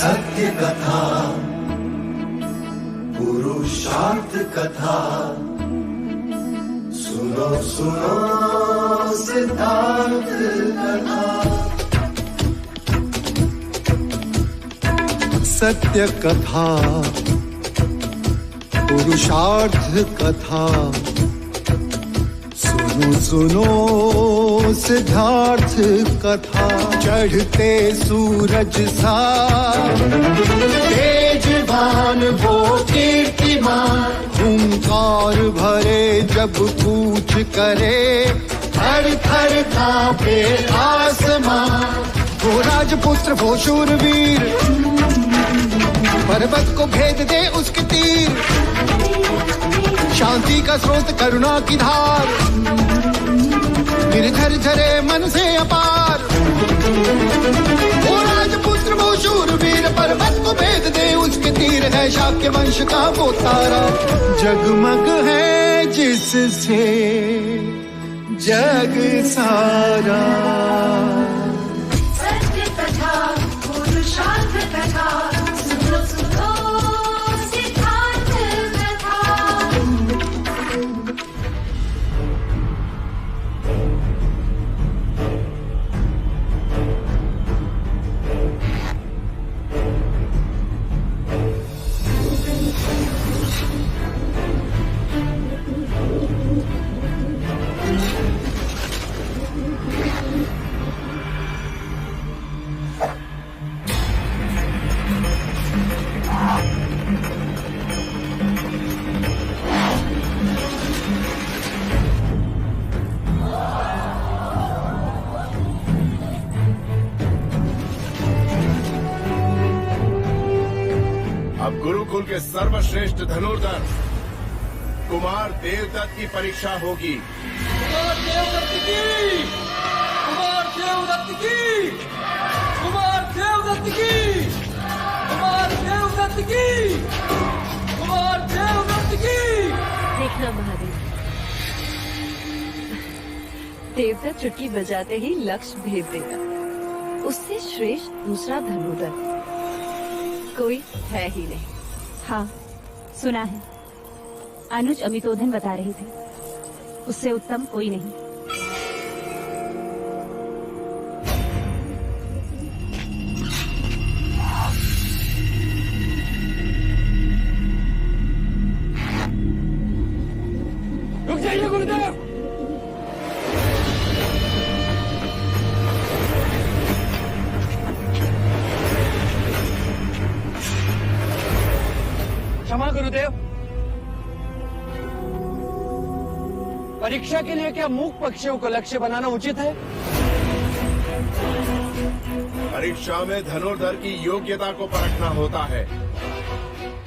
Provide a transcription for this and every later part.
सत्य कथा, पुरुषार्थ कथा, सुनो सुनो सिद्धार्थ कथा। सत्य कथा, पुरुषार्थ कथा, सुनो सुनो सिद्धार्थ कथा। चढ़ते सूरज सा तेजवान वो कीर्तिमान, हुंकार भरे जब कूच करे, थर थर कांपे आसमान। वो राजपुत्र वो शूरवीर, पर्वत को भेद दे उसके तीर, शांति का स्रोत करुणा की धार, निर्झर झरे मन से अपार। वो राजपुत्र वो शूरवीर, पर्वत को भेद दे उसके तीर, है शाक्य वंश का वो तारा, जगमग है जिससे जग सारा। सत्य कथा, पुरुषार्थ कथा, सुनो सुनो सिद्धार्थ कथा। अब गुरुकुल के सर्वश्रेष्ठ धनुर्धर कुमार देवदत्त की परीक्षा होगी। कुमार देवदत्त की, कुमार देवदत्त की, कुमार देवदत्त की, कुमार देवदत्त की, कुमार देवदत्त की। देखना महादेव, देवदत्त चुटकी बजाते ही लक्ष्य भेद देगा। उससे श्रेष्ठ दूसरा धनुर्धर कोई है ही नहीं। हाँ, सुना है। अनुज अमितोधन बता रहे थे, उससे उत्तम कोई नहीं। रुक जाइए गुरुदेव। क्षमा गुरुदेव, परीक्षा के लिए क्या मूक पक्षियों को लक्ष्य बनाना उचित है? परीक्षा में धनुर्धर की योग्यता को परखना होता है।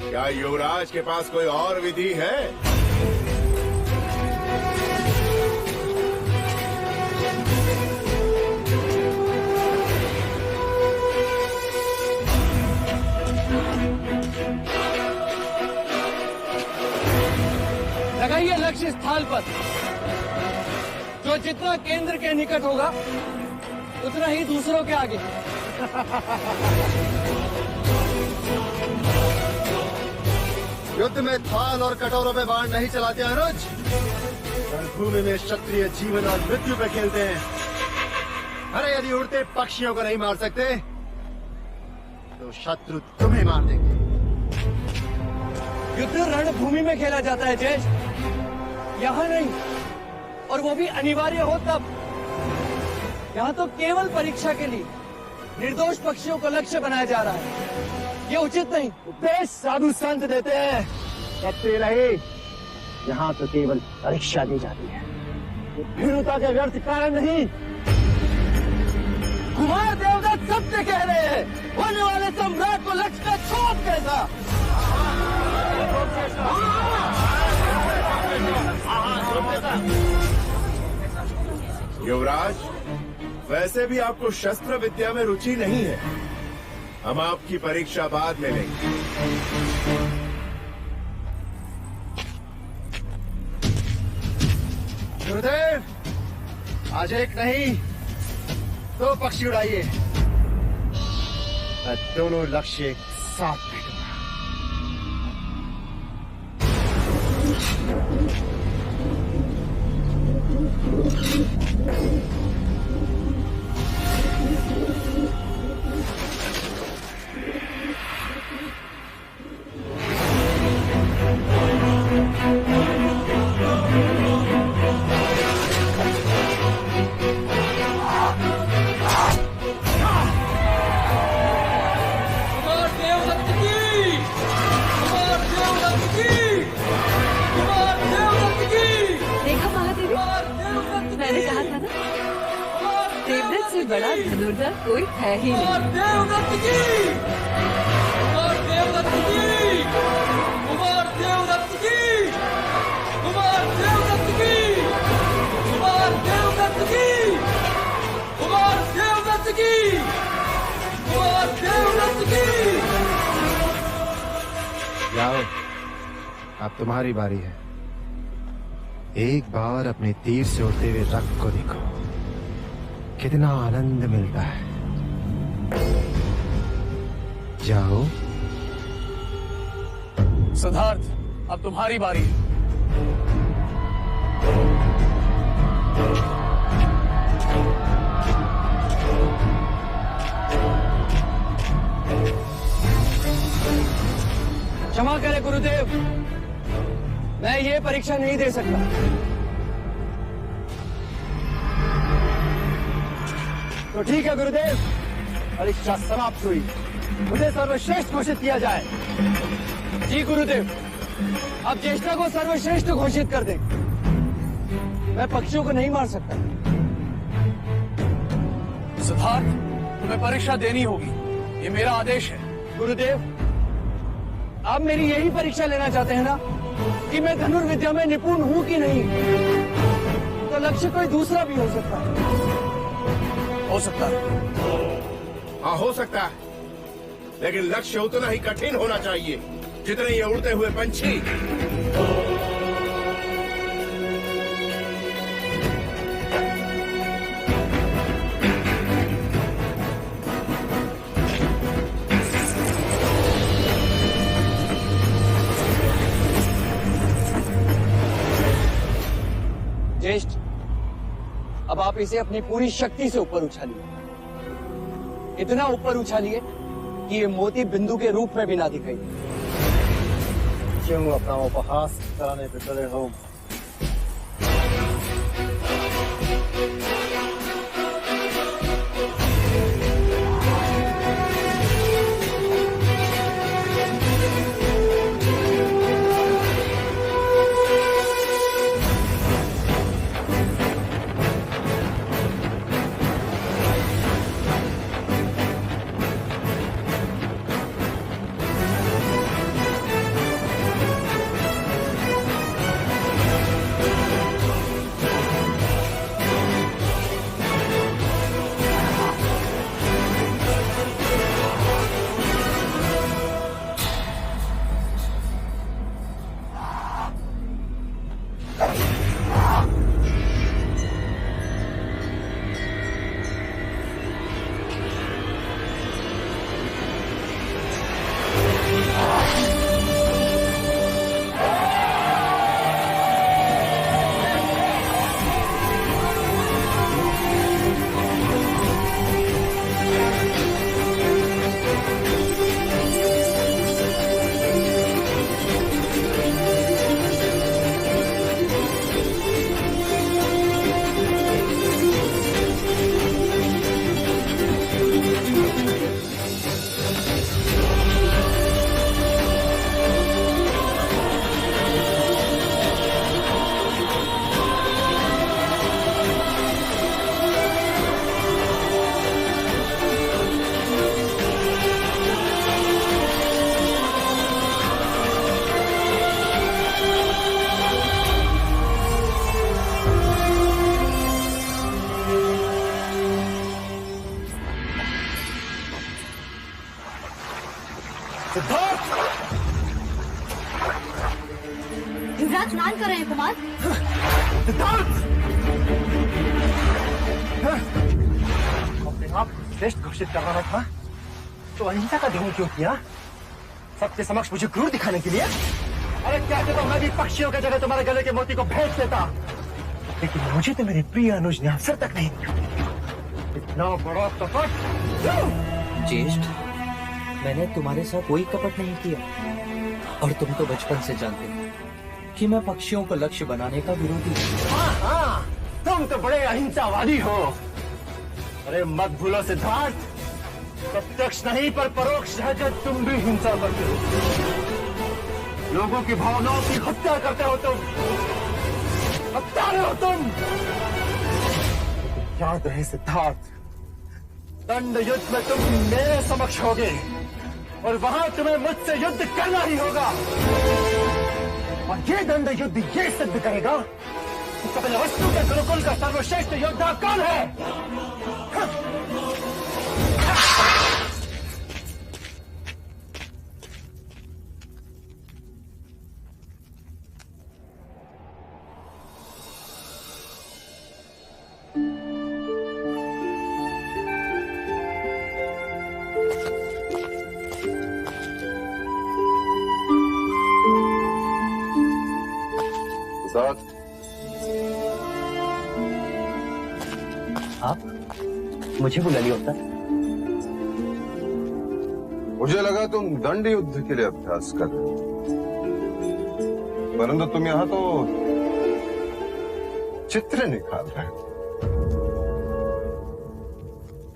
क्या युवराज के पास कोई और विधि है? लगाइए लक्ष्य स्थल पर, जो जितना केंद्र के निकट होगा उतना ही दूसरों के आगे। युद्ध में थाल और कटोरों में बाण नहीं चलाते अनुज, रणभूमि में क्षत्रिय जीवन और मृत्यु पे खेलते हैं। अरे यदि उड़ते पक्षियों को नहीं मार सकते तो शत्रु तुम्हें मार देंगे। युद्ध रणभूमि में खेला जाता है ज्येष्ठ, यहाँ नहीं, और वो भी अनिवार्य हो तब। यहाँ तो केवल परीक्षा के लिए निर्दोष पक्षियों को लक्ष्य बनाया जा रहा है, ये उचित नहीं। उपदेश साधु संत देते हैं, कहते रहे यहाँ तो केवल परीक्षा दी जाती है, ये भीरुता के व्यर्थ कारण नहीं। कुमार देवदत्त सत्य कह रहे हैं, होने वाले सम्राट को लक्ष्य का छोप कैसा। युवराज, वैसे भी आपको शस्त्र विद्या में रुचि नहीं है। हम आपकी परीक्षा बाद में लेंगे। गुरुदेव, आज एक नहीं 2 पक्षी उड़ाइए। मैं दोनों लक्ष्य एक साथ भेजूंगा। देखा महादेवी, मैंने कहा था ना, देवदत्त से बड़ा धनुर्धर कोई है ही नहीं। जाओ, अब तुम्हारी बारी है। एक बार अपने तीर से उड़ते हुए रक्त को देखो, कितना आनंद मिलता है। जाओ। सिद्धार्थ, अब तुम्हारी बारी है। क्षमा करें गुरुदेव, मैं ये परीक्षा नहीं दे सकता। तो ठीक है गुरुदेव, परीक्षा समाप्त हुई, मुझे सर्वश्रेष्ठ घोषित किया जाए। जी गुरुदेव, अब ज्येष्ठा को सर्वश्रेष्ठ घोषित कर दें। मैं पक्षियों को नहीं मार सकता। सिद्धार्थ, तुम्हें परीक्षा देनी होगी, ये मेरा आदेश है। गुरुदेव, आप मेरी यही परीक्षा लेना चाहते हैं ना, कि मैं धनुर्विद्या में निपुण हूं कि नहीं? तो लक्ष्य कोई दूसरा भी हो सकता है। हो सकता है। हाँ, हो सकता है, लेकिन लक्ष्य उतना ही कठिन होना चाहिए जितने ये उड़ते हुए पंछी। ज्येष्ठ, अब आप इसे अपनी पूरी शक्ति से ऊपर उछालिए, इतना ऊपर उछालिए कि ये मोती बिंदु के रूप में भी ना दिखाई। क्यों अपना उपहास कराने पे चले हो? युवराज स्नान कर रहे हैं कुमार। अपने आप श्रेष्ठ घोषित करना था, तो अहिंसा का ढोंग क्यों किया? सबके समक्ष मुझे क्रूर दिखाने के लिए? अरे कहते तो मैं भी पक्षियों की जगह तुम्हारे गले के मोती को भेज देता, लेकिन मुझे तो मेरे प्रिय अनुज ने अवसर तक नहीं दिया। इतना बड़ा कपट! ज्येष्ठ, मैंने तुम्हारे साथ कोई कपट नहीं किया, और तुम तो बचपन से जानते हो कि मैं पक्षियों को लक्ष्य बनाने का विरोधी हूँ। हाँ, तुम तो बड़े अहिंसावादी हो। अरे मत भूलो सिद्धार्थ, प्रत्यक्ष नहीं पर परोक्ष रहकर तुम भी हिंसा करते हो, लोगों की भावनाओं की हत्या करते हो तुम, हत्यारे हो तुम। याद रहे सिद्धार्थ, दंड युद्ध में तुम मेरे समक्ष होगे और वहां तुम्हें मुझसे युद्ध करना ही होगा। और ये दंड युद्ध ये सिद्ध करेगा कि कपिलवस्तु के गुरुकुल का सर्वश्रेष्ठ योद्धा कौन है। आप मुझे बुला लिया होता? मुझे लगा तुम दंड युद्ध के लिए अभ्यास कर रहे हो, परंतु तुम यहां तो चित्र निकाल रहे हो।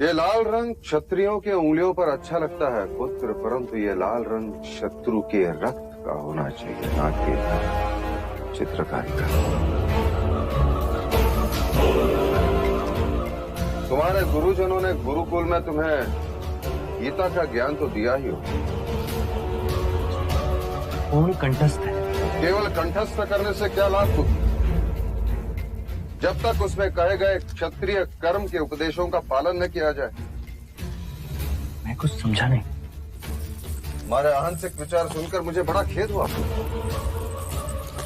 ये लाल रंग क्षत्रियों के उंगलियों पर अच्छा लगता है पुत्र, परंतु ये लाल रंग शत्रु के रक्त का होना चाहिए, ना कि चित्रकारी का। तुम्हारे गुरुजनों ने गुरुकुल में तुम्हें गीता का ज्ञान तो दिया ही हो, पूर्ण कंठस्थ है। केवल कंठस्थ करने से क्या लाभ हो, जब तक उसमें कहे गए क्षत्रिय कर्म के उपदेशों का पालन न किया जाए। मैं कुछ समझा नहीं। हमारे अहंसिक विचार सुनकर मुझे बड़ा खेद हुआ।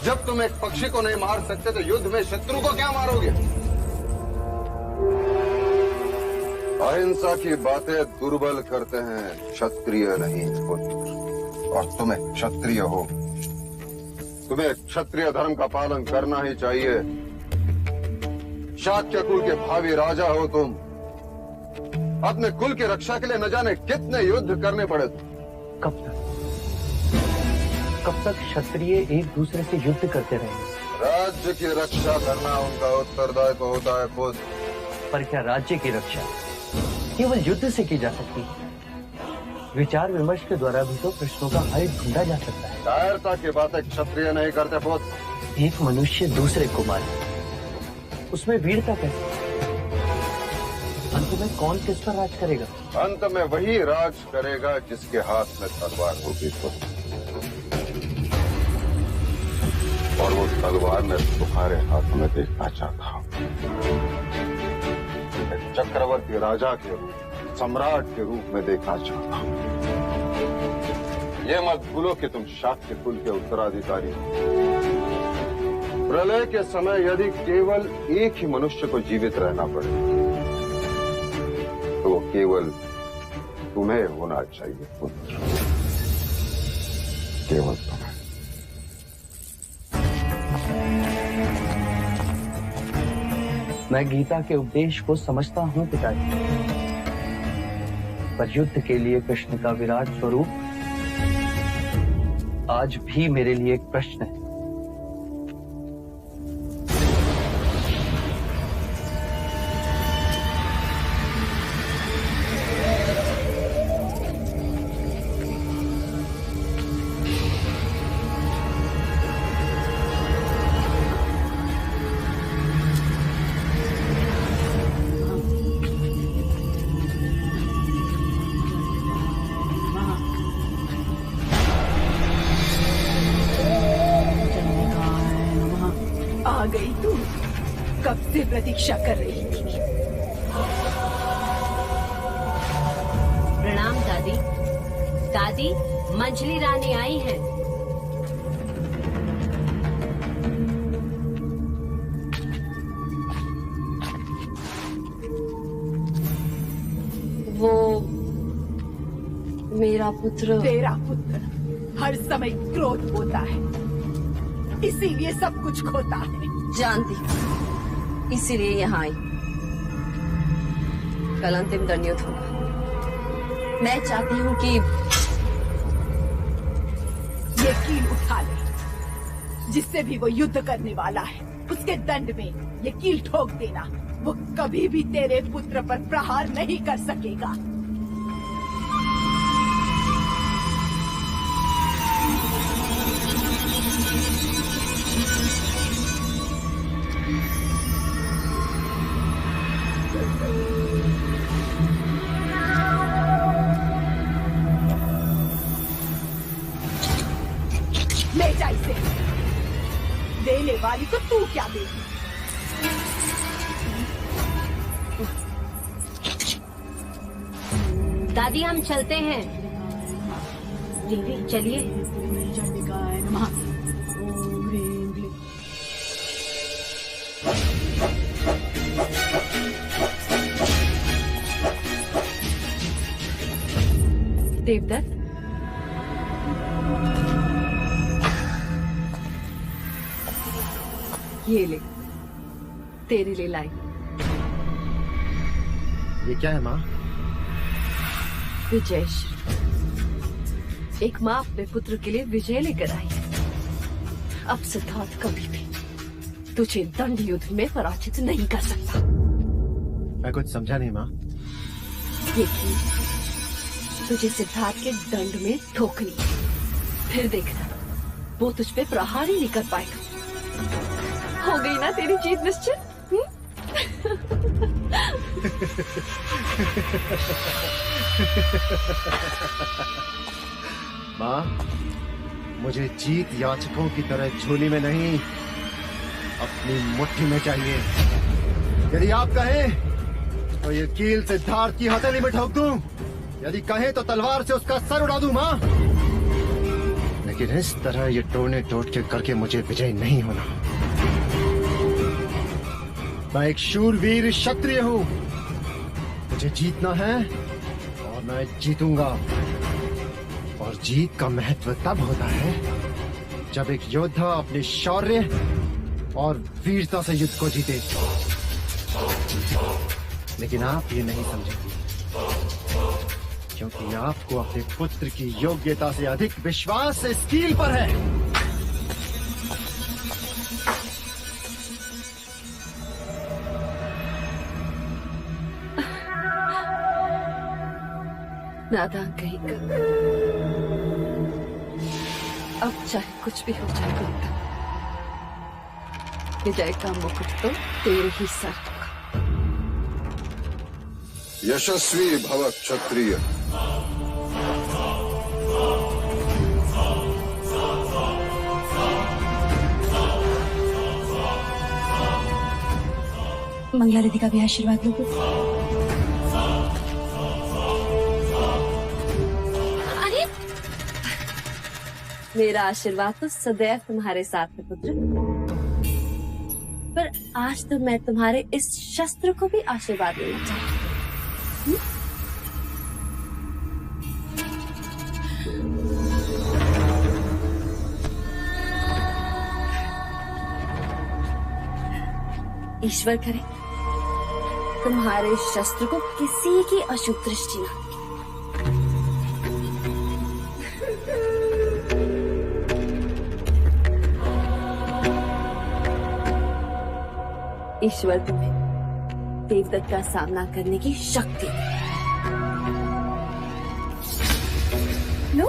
जब तुम एक पक्षी को नहीं मार सकते तो युद्ध में शत्रु को क्या मारोगे? अहिंसा की बातें दुर्बल करते हैं, क्षत्रिय नहीं पुत्र। और तुम एक क्षत्रिय हो, तुम्हें क्षत्रिय धर्म का पालन करना ही चाहिए। शाक्य कुल के भावी राजा हो तुम, अपने कुल की रक्षा के लिए न जाने कितने युद्ध करने पड़े तुम। कब तक क्षत्रिय एक दूसरे से युद्ध करते रहेंगे? राज्य की रक्षा करना उनका उत्तरदायित्व होता है पुत्र। पर क्या राज्य की रक्षा केवल युद्ध से की जा सकती है? विचार विमर्श के द्वारा भी तो प्रश्नों का हल ढूंढा जा सकता है। कायरता की बातें क्षत्रिय नहीं करते पुत्र। एक मनुष्य दूसरे को मारे, उसमें वीरता कैसे? अंत में कौन किस पर राज करेगा? अंत में वही राज करेगा जिसके हाथ में तलवार होगी पुत्र। और वो तलवार में तुम्हारे हाथ में देखना चाहता हूं। चक्रवर्ती राजा के रूप, सम्राट के रूप में देखना चाहता हूं। ये मत भूलो कि तुम शाक्य कुल के उत्तराधिकारी हो। प्रलय के समय यदि केवल एक ही मनुष्य को जीवित रहना पड़े तो वो केवल तुम्हें होना चाहिए पुत्र, केवल तुम्हें। मैं गीता के उपदेश को समझता हूं पिताजी, पर युद्ध के लिए कृष्ण का विराट स्वरूप आज भी मेरे लिए एक प्रश्न है। आ गई तू, कब से प्रतीक्षा कर रही थी। प्रणाम दादी। दादी, मंझली रानी आई हैं। पुत्र तेरा पुत्र हर समय क्रोध होता है, इसीलिए सब कुछ खोता है। जानती हूँ, इसीलिए यहाँ आई। कल अंतिम दंड होगा। मैं चाहती हूँ कि ये कील उठा ले। जिससे भी वो युद्ध करने वाला है, उसके दंड में ये कील ठोक देना। वो कभी भी तेरे पुत्र पर प्रहार नहीं कर सकेगा। ले जा इसे। देने वाली तो तू क्या देगी? दादी हम चलते हैं। दीदी चलिए। देवदत्त, ये ले, तेरे लिए लाई। ये क्या है माँ? विजय श्री। एक माँ अपने पुत्र के लिए विजय लेकर आई है। अब सिद्धार्थ कभी भी तुझे दंड युद्ध में पराजित नहीं कर सकता। मैं कुछ समझा नहीं माँ। ये कील तुझे सिद्धार्थ के दंड में ठोकनी है। फिर देखना, वो तुझ पे प्रहार ही नहीं कर पाएगा। हो गई ना तेरी जीत निश्चित? माँ, मुझे जीत याचकों की तरह झोली में नहीं, अपनी मुट्ठी में चाहिए। यदि आप कहें तो ये कील सिद्धार्थ की हथेली में ठोक दूं, यदि कहें तो तलवार से उसका सर उड़ा दूं माँ। लेकिन इस तरह ये टोड़ने टोट के करके मुझे विजय नहीं होना। मैं एक शूरवीर क्षत्रिय हूँ। मुझे जीतना है और मैं जीतूंगा। और जीत का महत्व तब होता है जब एक योद्धा अपने शौर्य और वीरता से युद्ध को जीते। लेकिन आप ये नहीं समझेंगे, क्योंकि आपको अपने पुत्र की योग्यता से अधिक विश्वास इस कील पर है। नादान कहीं का। अब चाहे कुछ भी हो जाए गुप्ता, विजय का मुकुट तो तेरे ही सर होगा। यशस्वी भव क्षत्रिय। मंगला दीदी का भी आशीर्वाद लो। मेरा आशीर्वाद तो सदैव तुम्हारे साथ है पुत्र, पर आज तो मैं तुम्हारे इस शस्त्र को भी आशीर्वाद देना चाहती हूँ। ईश्वर करे तुम्हारे शस्त्र को किसी की अशुभ दृष्टि ना। ईश्वर तुम्हें देवदत्त का सामना करने की शक्ति दे। लो,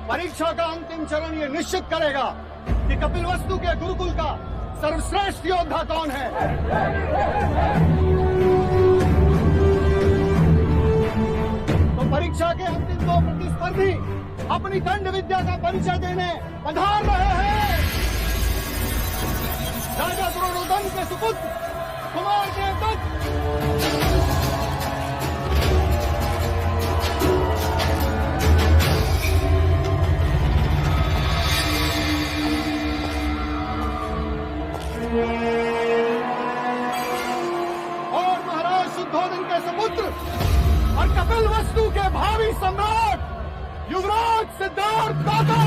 परीक्षा का अंतिम चरण ये निश्चित करेगा कि कपिलवस्तु के गुरुकुल का सर्वश्रेष्ठ योद्धा कौन है। तो परीक्षा के अंतिम 2 प्रतिस्पर्धी अपनी दंड विद्या का परिचय देने पधार रहे हैं। राजा द्रोणोदन के सुपुत्र कुमार देवदत्त। और महाराज शुद्धोधन के सुपुत्र और कपिलवस्तु के भावी सम्राट युवराज सिद्धार्थ दाता।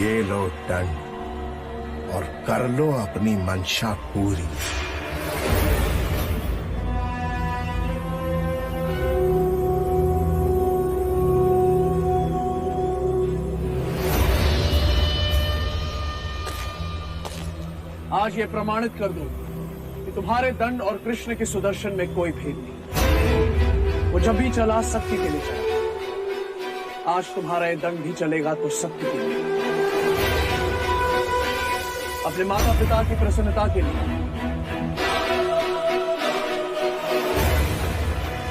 ये लो दंड और कर लो अपनी मंशा पूरी। आज ये प्रमाणित कर दो कि तुम्हारे दंड और कृष्ण के सुदर्शन में कोई भेद नहीं। वो जब भी चला सत्य के लिए चला। आज तुम्हारा ये दंड भी चलेगा तो सत्य के लिए, अपने माता पिता की प्रसन्नता के लिए,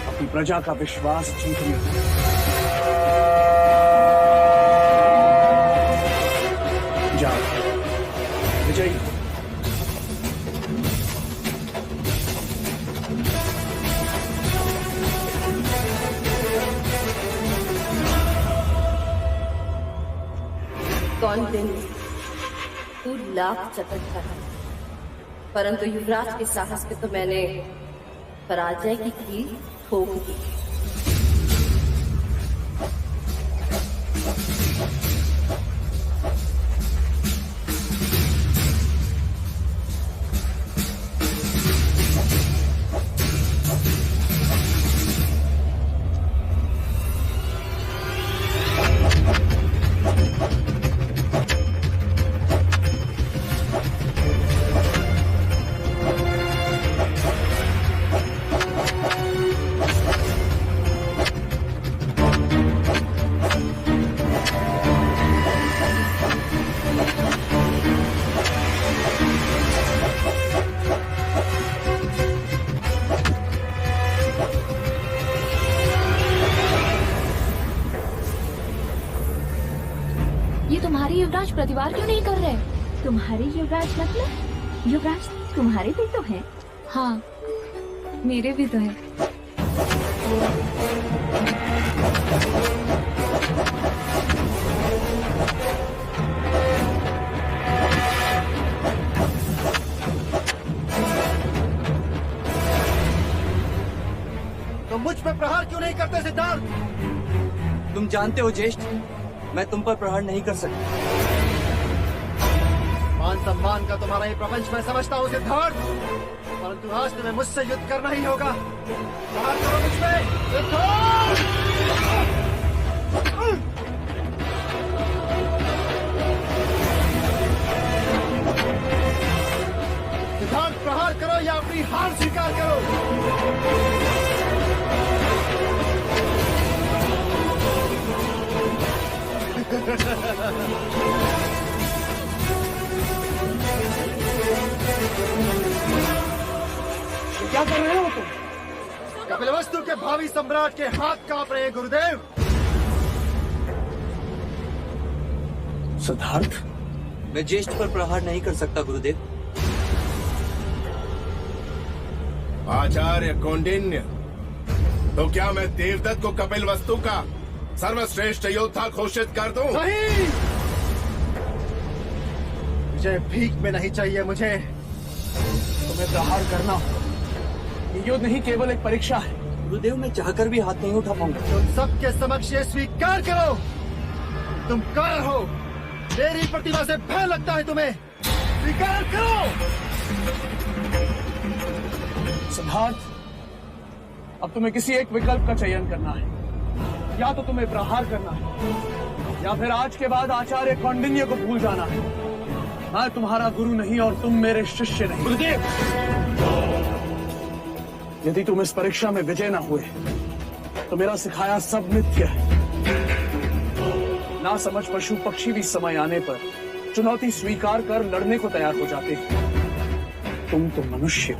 अपनी प्रजा का विश्वास जीतने के लिए। जाओ विजयी। कौन दिन तू लाख चकट कर, परंतु युवराज के साहस पे तो मैंने पराजय की कील ठोक दी। तुम्हारे युवराज प्रतिवार क्यों नहीं कर रहे? तुम्हारे युवराज मतलब युवराज तुम्हारे भी तो हैं। हाँ, मेरे भी तो हैं। तो मुझ पे प्रहार क्यों नहीं करते सिद्धार्थ? तुम जानते हो ज्येष्ठ, मैं तुम पर प्रहार नहीं कर सकता। मान सम्मान का तुम्हारा ये प्रपंच मैं समझता हूँ सिद्धार्थ, परंतु आज तुम्हें मुझसे युद्ध करना ही होगा। प्रहार करो मुझ पे सिद्धार्थ। सिद्धार्थ प्रहार करो या अपनी हार स्वीकार करो। क्या कर रहे हो तुम? कपिलवस्तु के भावी सम्राट के हाथ कांप रहे हैं गुरुदेव। सिद्धार्थ, मैं ज्येष्ठ पर प्रहार नहीं कर सकता गुरुदेव। आचार्य कौंडिन्य, तो क्या मैं देवदत्त को कपिलवस्तु का सर्वश्रेष्ठ योद्धा घोषित कर दूं? नहीं, मुझे भीख में नहीं चाहिए। मुझे तुम्हें प्रहार करना हो। ये युद्ध नहीं केवल एक परीक्षा है गुरुदेव, मैं चाहकर भी हाथ नहीं उठा पाऊंगा। तुम सबके समक्ष ये स्वीकार करो, तुम कार हो। मेरी प्रतिभा से भय लगता है तुम्हें, स्वीकार करो। सिद्धार्थ, अब तुम्हें किसी एक विकल्प का चयन करना है। या तो तुम्हें प्रहार करना है या फिर आज के बाद आचार्य कौंडिन्य को भूल जाना है। मैं तुम्हारा गुरु नहीं और तुम मेरे शिष्य नहीं। गुरुदेव, यदि तुम इस परीक्षा में विजय न हुए तो मेरा सिखाया सब मिथ्य है। ना समझ पशु पक्षी भी समय आने पर चुनौती स्वीकार कर लड़ने को तैयार हो जाते हैं। तुम तो मनुष्य हो।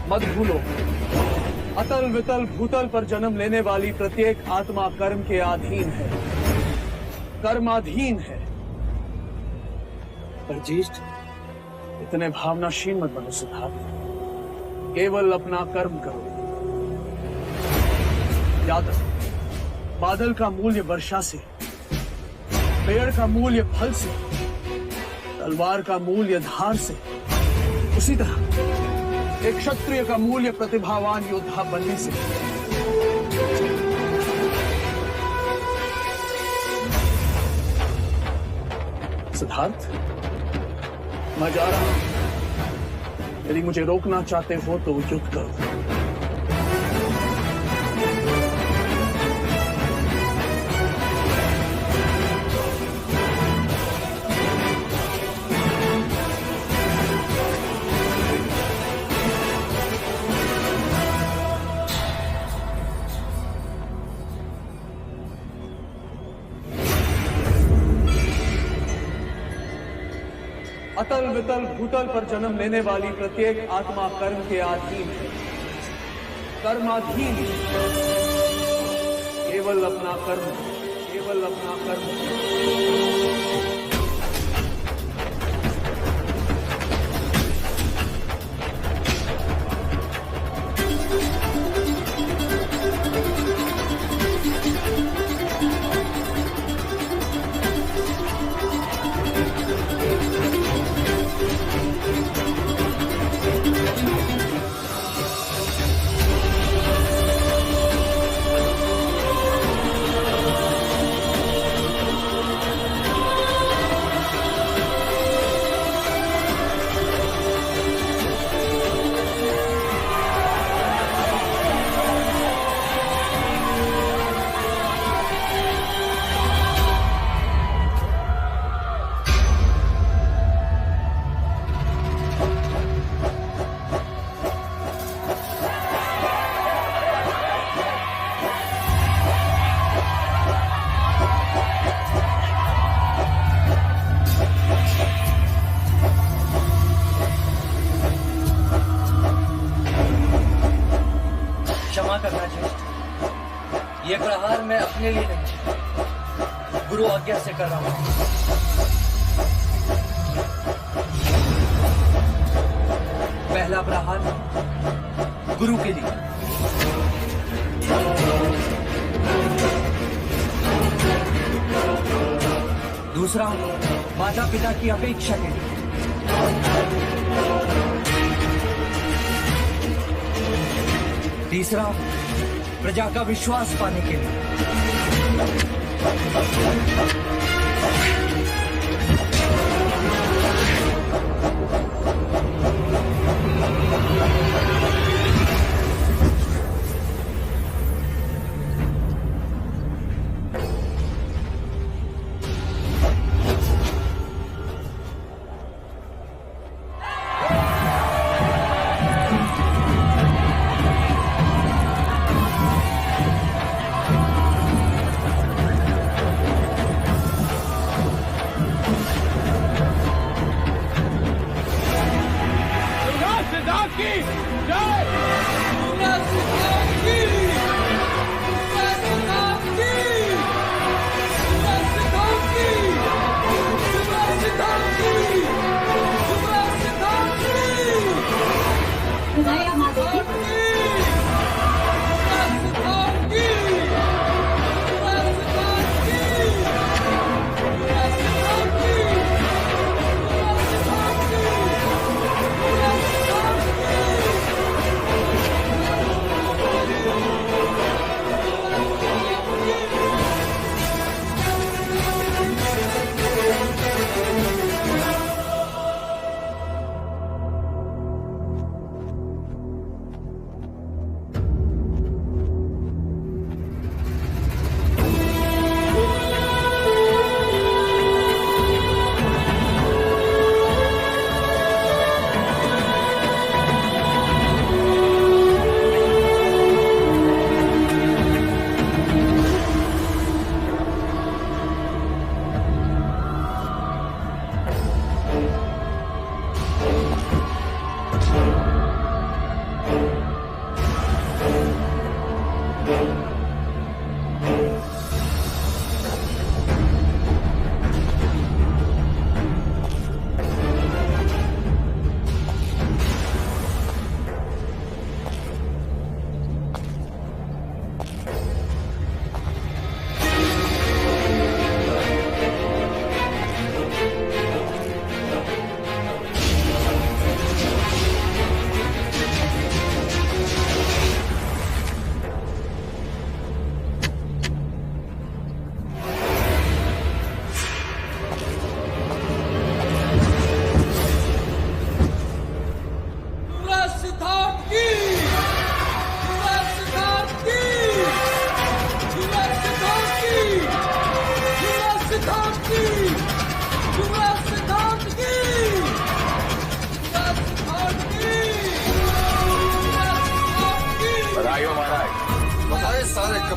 मत भूलो, अतल वितल भूतल पर जन्म लेने वाली प्रत्येक आत्मा कर्म के अधीन है, कर्माधीन है। पर ज्येष्ठ, इतने भावनाशील मत बनो सिद्धार्थ। केवल अपना कर्म करो। याद रखो, बादल का मूल्य वर्षा से, पेड़ का मूल्य फल से, तलवार का मूल्य धार से, उसी तरह एक क्षत्रिय का मूल्य प्रतिभावान योद्धा बनने से। सिद्धार्थ, मैं जा रहा हूं। यदि मुझे रोकना चाहते हो तो युद्ध करो। अतल वितल भूतल पर जन्म लेने वाली प्रत्येक आत्मा कर्म के अधीन है, कर्माधीन है। केवल अपना कर्म, केवल अपना कर्म। ये प्रहार मैं अपने लिए नहीं, गुरु आज्ञा से कर रहा हूं। पहला प्रहार गुरु के लिए, दूसरा माता पिता की अपेक्षा के लिए, तीसरा प्रजा का विश्वास पाने के लिए।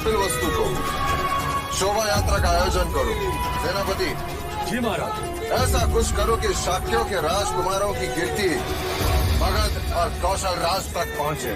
कपिल वस्तु को शोभा यात्रा का आयोजन करो। सेनापति जी महाराज। ऐसा कुछ करो कि शाक्यों के राजकुमारों की कीर्ति मगध और कौशल राज तक पहुंचे।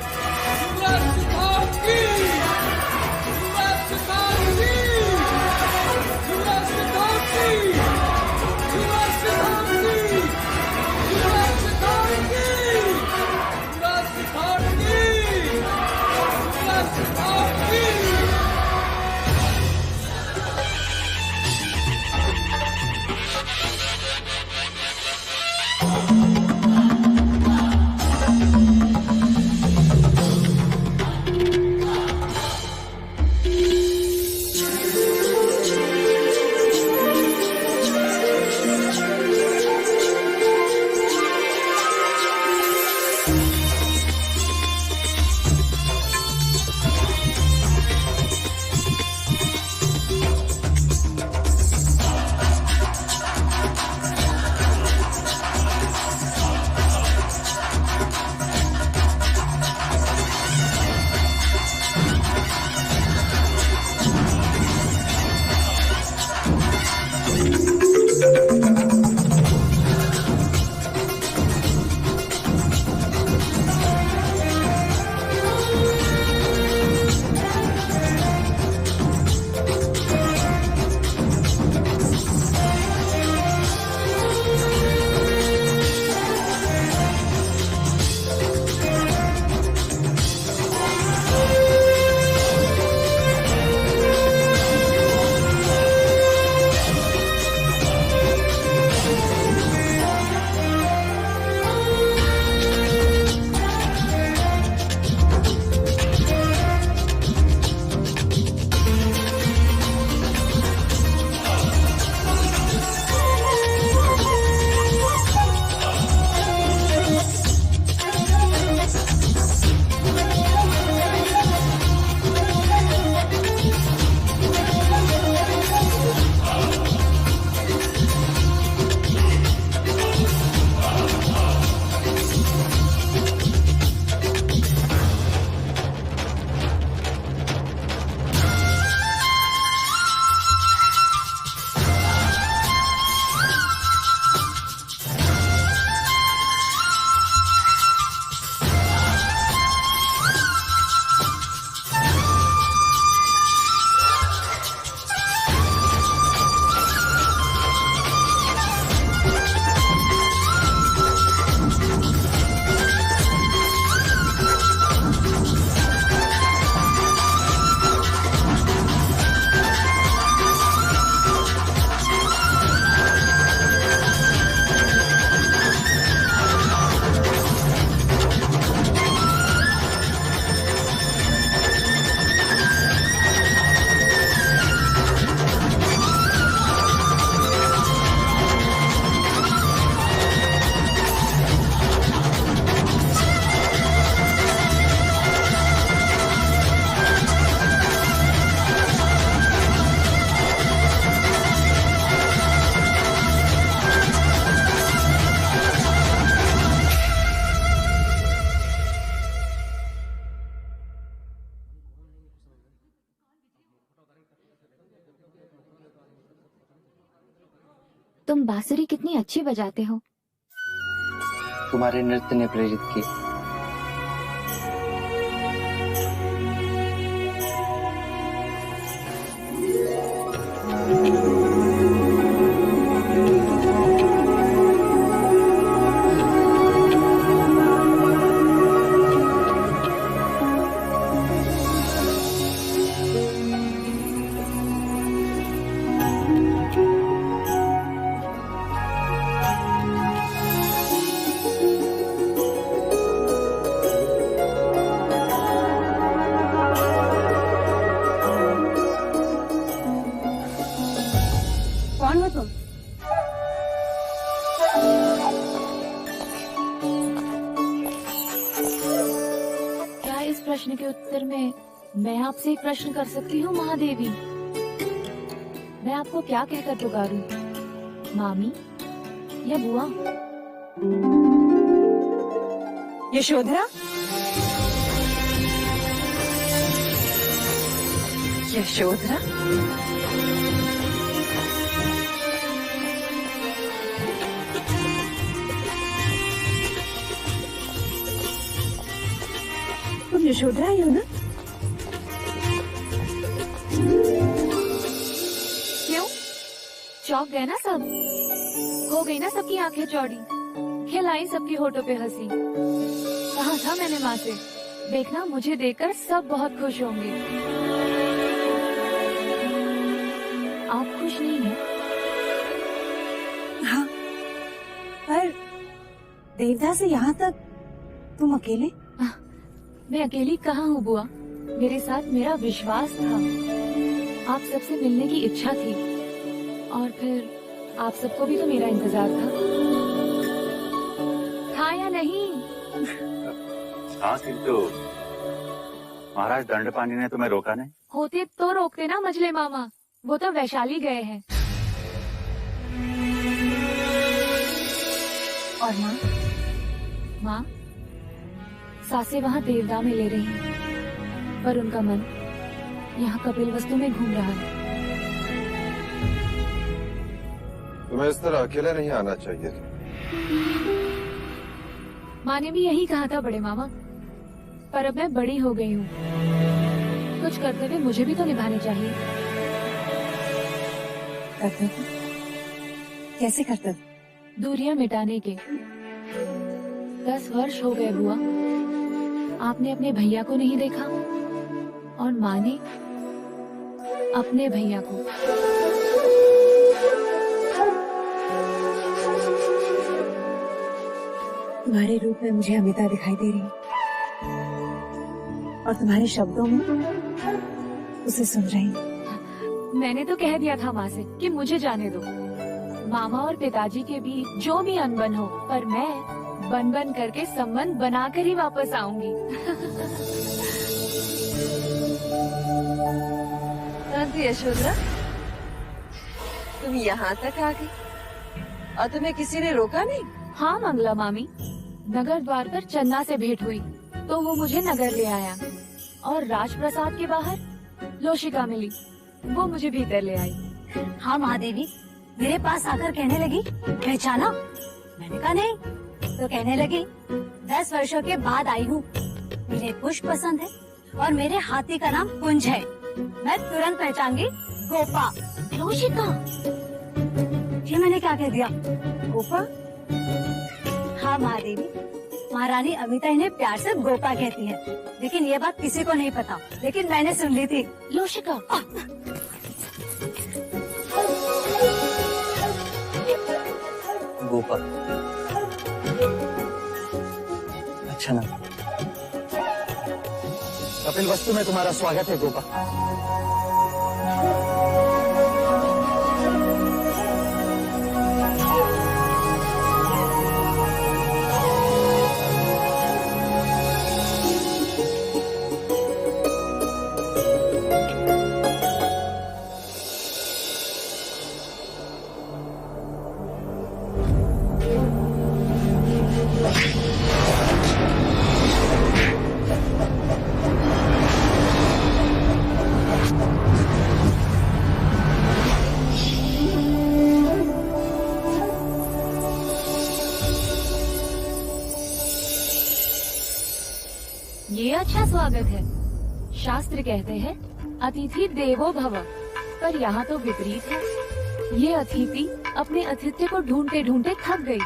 तुम बांसुरी कितनी अच्छी बजाते हो। तुम्हारे नृत्य ने प्रेरित की। कौन हो तुम? क्या इस प्रश्न के उत्तर में मैं आपसे एक प्रश्न कर सकती हूँ महादेवी? मैं आपको क्या कहकर पुकारूं? मामी या बुआ? यशोधरा, यशोधरा, तुम यशोधरा ही हो ना? क्यों चौंक गए ना सब? हो गई ना सबकी आंखें चौड़ी, खिलाई सबकी होठों पे हंसी। कहा था मैंने माँ से, देखना मुझे देखकर सब बहुत खुश होंगे। आप खुश नहीं हैं? हाँ, पर देवदा से यहाँ तक तुम अकेले? मैं अकेली कहाँ हूँ बुआ, मेरे साथ मेरा विश्वास था, आप सबसे मिलने की इच्छा थी, और फिर आप सबको भी तो मेरा इंतजार था। था या नहीं? हाँ किंतु महाराज दंडपानी ने तुम्हें रोका नहीं? होते तो रोकते ना मजले मामा, वो तो वैशाली गए हैं। और माँ? माँ सासे वहाँ देवदा में ले रही हैं, पर उनका मन यहाँ कपिल वस्तु में घूम रहा है। तुम्हें इस तरह अकेले नहीं आना चाहिए था। माँ ने भी यही कहा था बड़े मामा, पर अब मैं बड़ी हो गई हूँ, कुछ कर्तव्य मुझे भी तो निभाने चाहिए। कर्तव्य? कैसे कर्तव्य? दूरियां मिटाने के। 10 वर्ष हो गए बुआ, आपने अपने भैया को नहीं देखा, और माँ ने अपने भैया को। तुम्हारे रूप में मुझे अमिता दिखाई दे रही है, और तुम्हारे शब्दों में उसे सुन रही हूँ। मैंने तो कह दिया था माँ से कि मुझे जाने दो, मामा और पिताजी के बीच जो भी अनबन हो, पर मैं बन बन करके संबंध बनाकर ही वापस आऊंगी। यशोधरा, तुम यहाँ तक आ गई और तुम्हें किसी ने रोका नहीं? हाँ मंगला मामी, नगर द्वार पर चन्ना से भेंट हुई तो वो मुझे नगर ले आया, और राजप्रसाद के बाहर लोशिका मिली, वो मुझे भीतर ले आई। हाँ महादेवी मेरे पास आकर कहने लगी, पहचाना? मैंने कहा नहीं, तो कहने लगी 10 वर्षों के बाद आई हूँ, मुझे पुष्प पसंद है और मेरे हाथी का नाम कुंज है, मैं तुरंत पहचान गई गोपा। लोशिका, ये मैंने क्या कह दिया? गोपा? हाँ महादेवी, महारानी अमिता इन्हें प्यार से गोपा कहती है, लेकिन ये बात किसी को नहीं पता, लेकिन मैंने सुन ली थी। लोशिका, गोपा, अच्छा ना। कपिल वस्तु में तुम्हारा स्वागत है गोपा। ये अच्छा स्वागत है। शास्त्र कहते हैं अतिथि देवो भव, पर यहाँ तो विपरीत है। ये अतिथि अपने आतिथ्य को ढूंढते ढूंढते थक गई।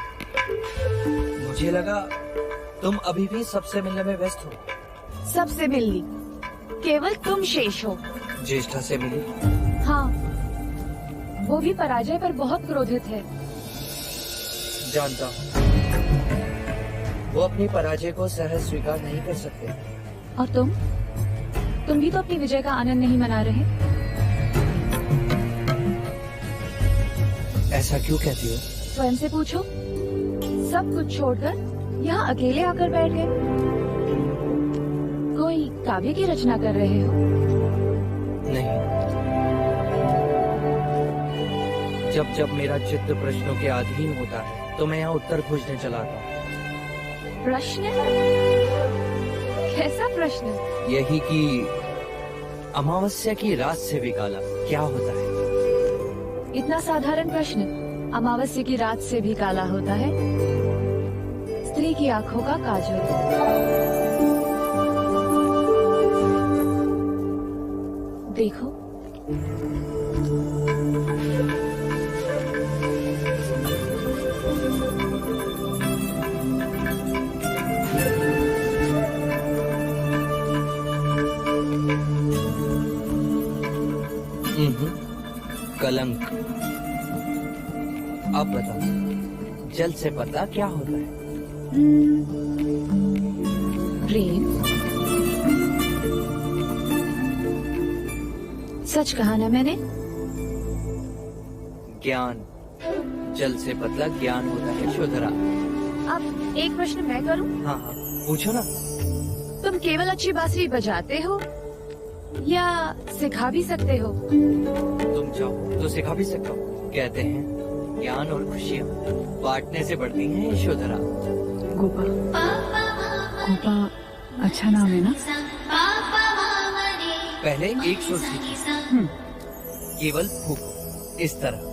मुझे लगा तुम अभी भी सबसे मिलने में व्यस्त हो। सबसे मिलनी, केवल तुम शेष हो। ज्येष्ठा से मिली? हाँ, वो भी पराजय पर बहुत क्रोधित है। जानता हूँ, वो अपनी पराजय को सहज स्वीकार नहीं कर सकते। और तुम भी तो अपनी विजय का आनंद नहीं मना रहे। ऐसा क्यों कहती हो? स्वयं से पूछो, सब कुछ छोड़कर यहाँ अकेले आकर बैठ गए। कोई काव्य की रचना कर रहे हो? नहीं, जब जब मेरा चित्त प्रश्नों के अधीन होता है तो मैं यहाँ उत्तर खोजने चला आता हूँ। प्रश्न? कैसा प्रश्न? यही कि अमावस्या की रात से भी काला क्या होता है? इतना साधारण प्रश्न, अमावस्या की रात से भी काला होता है स्त्री की आंखों का काजल। देखो, कलंक। अब बताओ, जल से पता क्या होता है? प्रेम। सच कहा ना मैंने? ज्ञान। जल से पतला ज्ञान होता है शोधरा। अब एक प्रश्न मैं करूं? हाँ हाँ, पूछो ना। तुम केवल अच्छी बांसुरी बजाते हो या सिखा भी सकते हो? तुम चाहो तो सिखा भी सकते हो। कहते हैं ज्ञान और खुशियाँ बांटने से बढ़ती हैं यशोधरा। गोपा, गोपा अच्छा नाम है ना? पहले एक सुर सीखी, केवल फूको इस तरह।